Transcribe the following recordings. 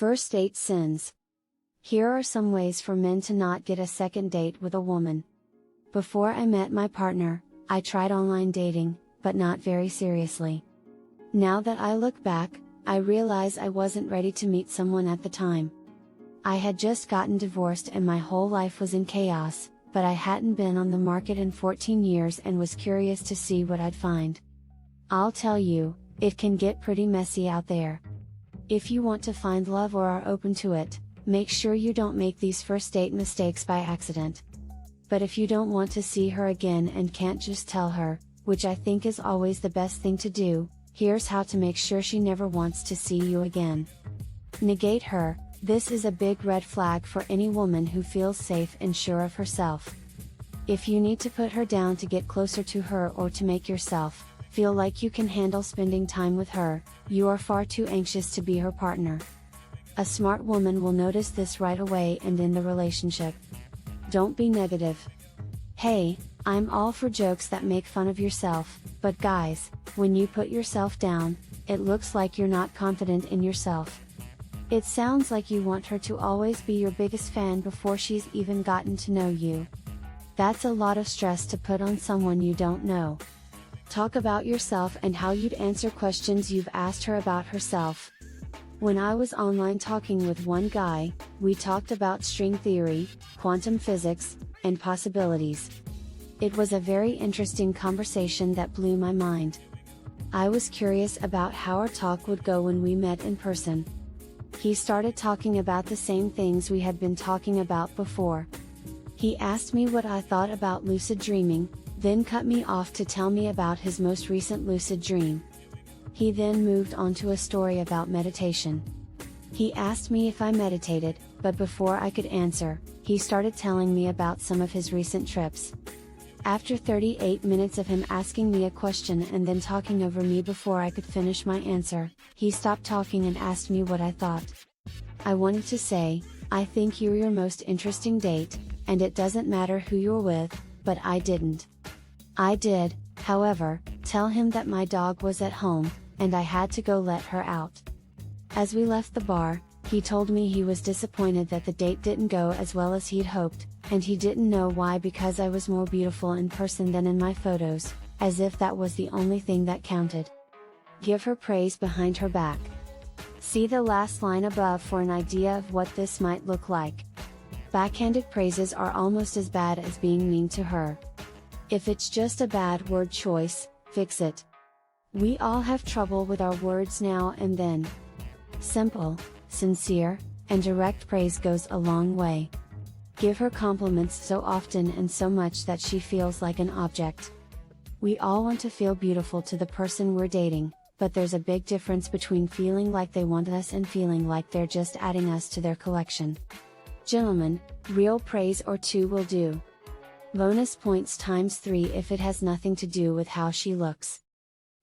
First date sins. Here are some ways for men to not get a second date with a woman. Before I met my partner, I tried online dating, but not very seriously. Now that I look back, I realize I wasn't ready to meet someone at the time. I had just gotten divorced and my whole life was in chaos, but I hadn't been on the market in 14 years and was curious to see what I'd find. I'll tell you, it can get pretty messy out there. If you want to find love or are open to it, make sure you don't make these first date mistakes by accident. But if you don't want to see her again and can't just tell her, which I think is always the best thing to do, here's how to make sure she never wants to see you again. Negate her. This is a big red flag for any woman who feels safe and sure of herself. If you need to put her down to get closer to her or to make yourself feel like you can handle spending time with her, you are far too anxious to be her partner. A smart woman will notice this right away and end the relationship. Don't be negative. Hey, I'm all for jokes that make fun of yourself, but guys, when you put yourself down, it looks like you're not confident in yourself. It sounds like you want her to always be your biggest fan before she's even gotten to know you. That's a lot of stress to put on someone you don't know. Talk about yourself and how you'd answer questions you've asked her about herself. When I was online talking with one guy, we talked about string theory, quantum physics, and possibilities. It was a very interesting conversation that blew my mind. I was curious about how our talk would go when we met in person. He started talking about the same things we had been talking about before. He asked me what I thought about lucid dreaming, then cut me off to tell me about his most recent lucid dream. He then moved on to a story about meditation. He asked me if I meditated, but before I could answer, he started telling me about some of his recent trips. After 38 minutes of him asking me a question and then talking over me before I could finish my answer, he stopped talking and asked me what I thought. I wanted to say, I think you're your most interesting date, and it doesn't matter who you're with, but I didn't. I did, however, tell him that my dog was at home, and I had to go let her out. As we left the bar, he told me he was disappointed that the date didn't go as well as he'd hoped, and he didn't know why because I was more beautiful in person than in my photos, as if that was the only thing that counted. Give her praise behind her back. See the last line above for an idea of what this might look like. Backhanded praises are almost as bad as being mean to her. If it's just a bad word choice, fix it. We all have trouble with our words now and then. Simple, sincere, and direct praise goes a long way. Give her compliments so often and so much that she feels like an object. We all want to feel beautiful to the person we're dating, but there's a big difference between feeling like they want us and feeling like they're just adding us to their collection. Gentlemen, real praise or two will do. Bonus points ×3 if it has nothing to do with how she looks.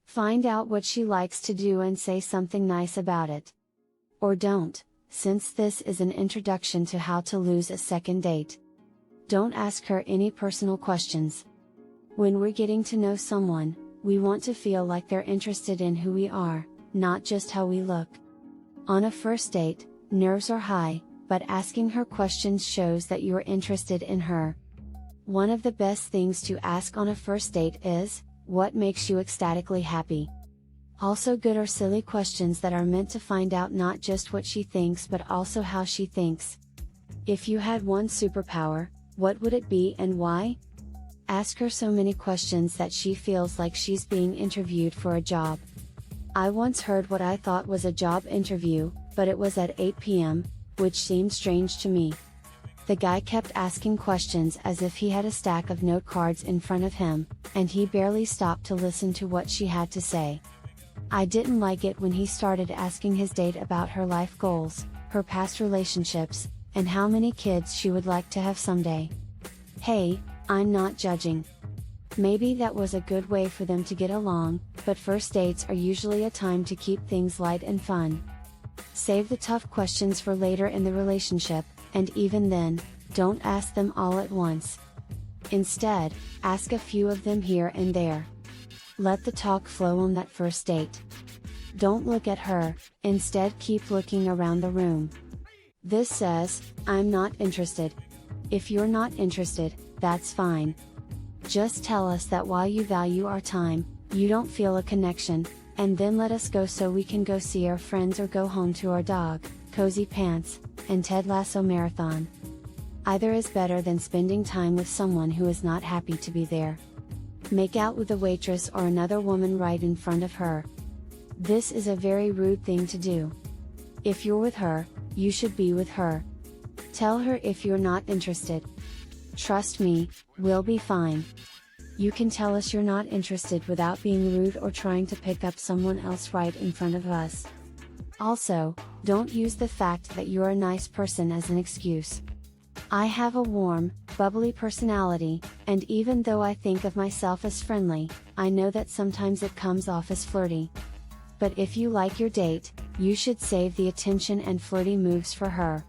Find out what she likes to do and say something nice about it. Or don't, since this is an introduction to how to lose a second date. Don't ask her any personal questions. When we're getting to know someone, we want to feel like they're interested in who we are, not just how we look. On a first date, nerves are high, but asking her questions shows that you're interested in her. One of the best things to ask on a first date is, what makes you ecstatically happy? Also good or silly questions that are meant to find out not just what she thinks but also how she thinks. If you had one superpower, what would it be and why? Ask her so many questions that she feels like she's being interviewed for a job. I once heard what I thought was a job interview, but it was at 8 p.m., which seemed strange to me. The guy kept asking questions as if he had a stack of note cards in front of him, and he barely stopped to listen to what she had to say. I didn't like it when he started asking his date about her life goals, her past relationships, and how many kids she would like to have someday. Hey, I'm not judging. Maybe that was a good way for them to get along, but first dates are usually a time to keep things light and fun. Save the tough questions for later in the relationship, and even then, don't ask them all at once. Instead, ask a few of them here and there. Let the talk flow on that first date. Don't look at her, instead keep looking around the room. This says, I'm not interested. If you're not interested, that's fine. Just tell us that while you value our time, you don't feel a connection, and then let us go so we can go see our friends or go home to our dog, Cozy Pants, and Ted Lasso Marathon. Either is better than spending time with someone who is not happy to be there. Make out with a waitress or another woman right in front of her. This is a very rude thing to do. If you're with her, you should be with her. Tell her if you're not interested. Trust me, we'll be fine. You can tell us you're not interested without being rude or trying to pick up someone else right in front of us. Also, don't use the fact that you're a nice person as an excuse. I have a warm, bubbly personality, and even though I think of myself as friendly, I know that sometimes it comes off as flirty. But if you like your date, you should save the attention and flirty moves for her.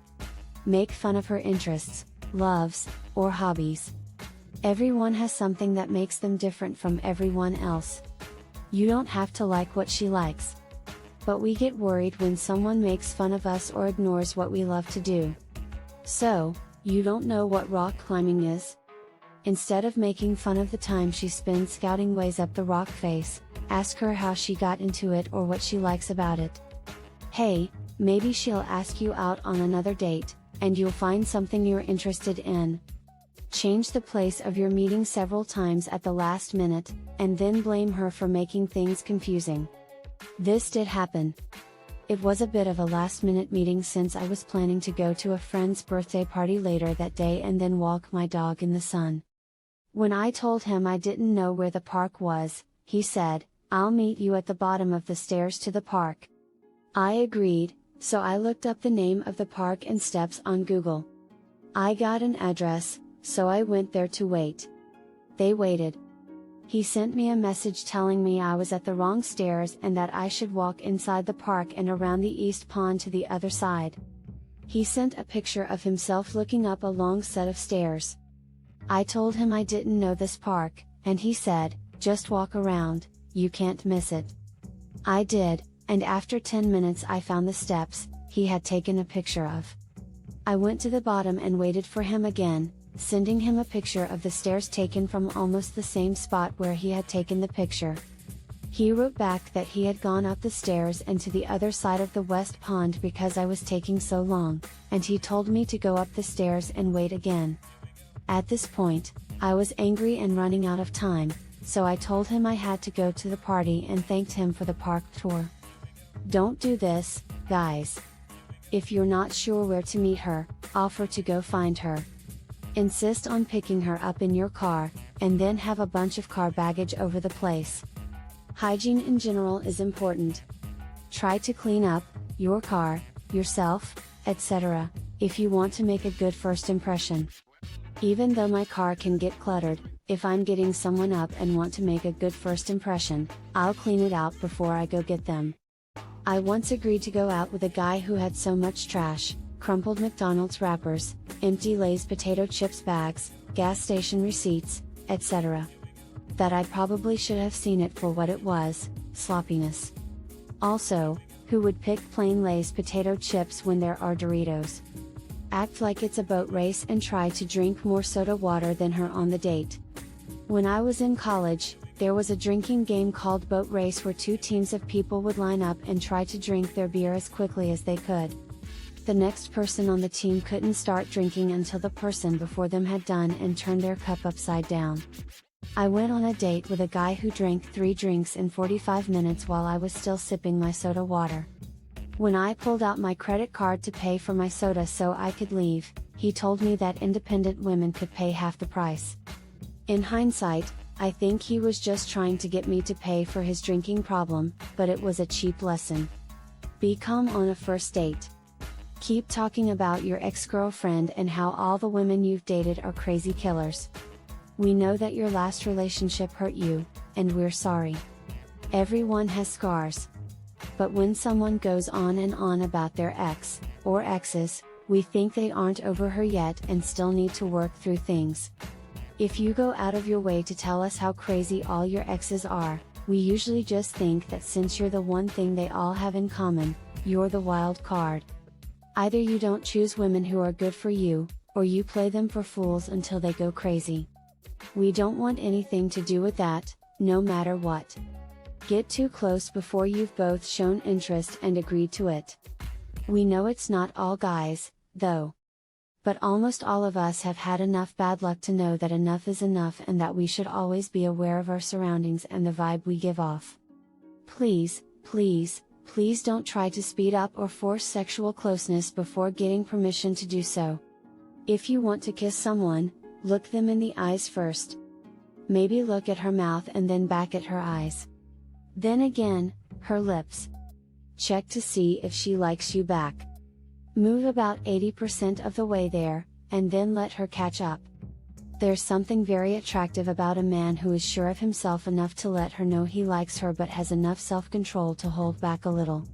Make fun of her interests, loves, or hobbies. Everyone has something that makes them different from everyone else. You don't have to like what she likes. But we get worried when someone makes fun of us or ignores what we love to do. So, you don't know what rock climbing is? Instead of making fun of the time she spends scouting ways up the rock face, ask her how she got into it or what she likes about it. Hey, maybe she'll ask you out on another date, and you'll find something you're interested in. Change the place of your meeting several times at the last minute, and then blame her for making things confusing. This did happen. It was a bit of a last-minute meeting since I was planning to go to a friend's birthday party later that day and then walk my dog in the sun. When I told him I didn't know where the park was, he said, "I'll meet you at the bottom of the stairs to the park." I agreed, so I looked up the name of the park and steps on Google. I got an address, so I went there to wait. They waited. He sent me a message telling me I was at the wrong stairs and that I should walk inside the park and around the east pond to the other side. He sent a picture of himself looking up a long set of stairs. I told him I didn't know this park, and he said, "Just walk around, you can't miss it." I did, and after 10 minutes I found the steps he had taken a picture of. I went to the bottom and waited for him again, sending him a picture of the stairs taken from almost the same spot where he had taken the picture. He wrote back that he had gone up the stairs and to the other side of the west pond because I was taking so long, and he told me to go up the stairs and wait again. At this point, I was angry and running out of time, so I told him I had to go to the party and thanked him for the park tour. Don't do this, guys. If you're not sure where to meet her, offer to go find her. Insist on picking her up in your car, and then have a bunch of car baggage over the place. Hygiene in general is important. Try to clean up your car, yourself, etc., if you want to make a good first impression. Even though my car can get cluttered, if I'm getting someone up and want to make a good first impression, I'll clean it out before I go get them. I once agreed to go out with a guy who had so much trash, crumpled McDonald's wrappers, empty Lay's potato chips bags, gas station receipts, etc., that I probably should have seen it for what it was, sloppiness. Also, who would pick plain Lay's potato chips when there are Doritos? Act like it's a boat race and try to drink more soda water than her on the date. When I was in college, there was a drinking game called Boat Race where two teams of people would line up and try to drink their beer as quickly as they could. The next person on the team couldn't start drinking until the person before them had done and turned their cup upside down. I went on a date with a guy who drank 3 drinks in 45 minutes while I was still sipping my soda water. When I pulled out my credit card to pay for my soda so I could leave, he told me that independent women could pay half the price. In hindsight, I think he was just trying to get me to pay for his drinking problem, but it was a cheap lesson. Be calm on a first date. Keep talking about your ex-girlfriend and how all the women you've dated are crazy killers. We know that your last relationship hurt you, and we're sorry. Everyone has scars. But when someone goes on and on about their ex, or exes, we think they aren't over her yet and still need to work through things. If you go out of your way to tell us how crazy all your exes are, We usually just think that since you're the one thing they all have in common, you're the wild card. Either you don't choose women who are good for you, or you play them for fools until they go crazy. We don't want anything to do with that, no matter what. Get too close before you've both shown interest and agreed to it. We know it's not all guys, though. But almost all of us have had enough bad luck to know that enough is enough and that we should always be aware of our surroundings and the vibe we give off. Please, please, please don't try to speed up or force sexual closeness before getting permission to do so. If you want to kiss someone, look them in the eyes first. Maybe look at her mouth and then back at her eyes. Then again, her lips. Check to see if she likes you back. Move about 80% of the way there, and then let her catch up. There's something very attractive about a man who is sure of himself enough to let her know he likes her but has enough self-control to hold back a little.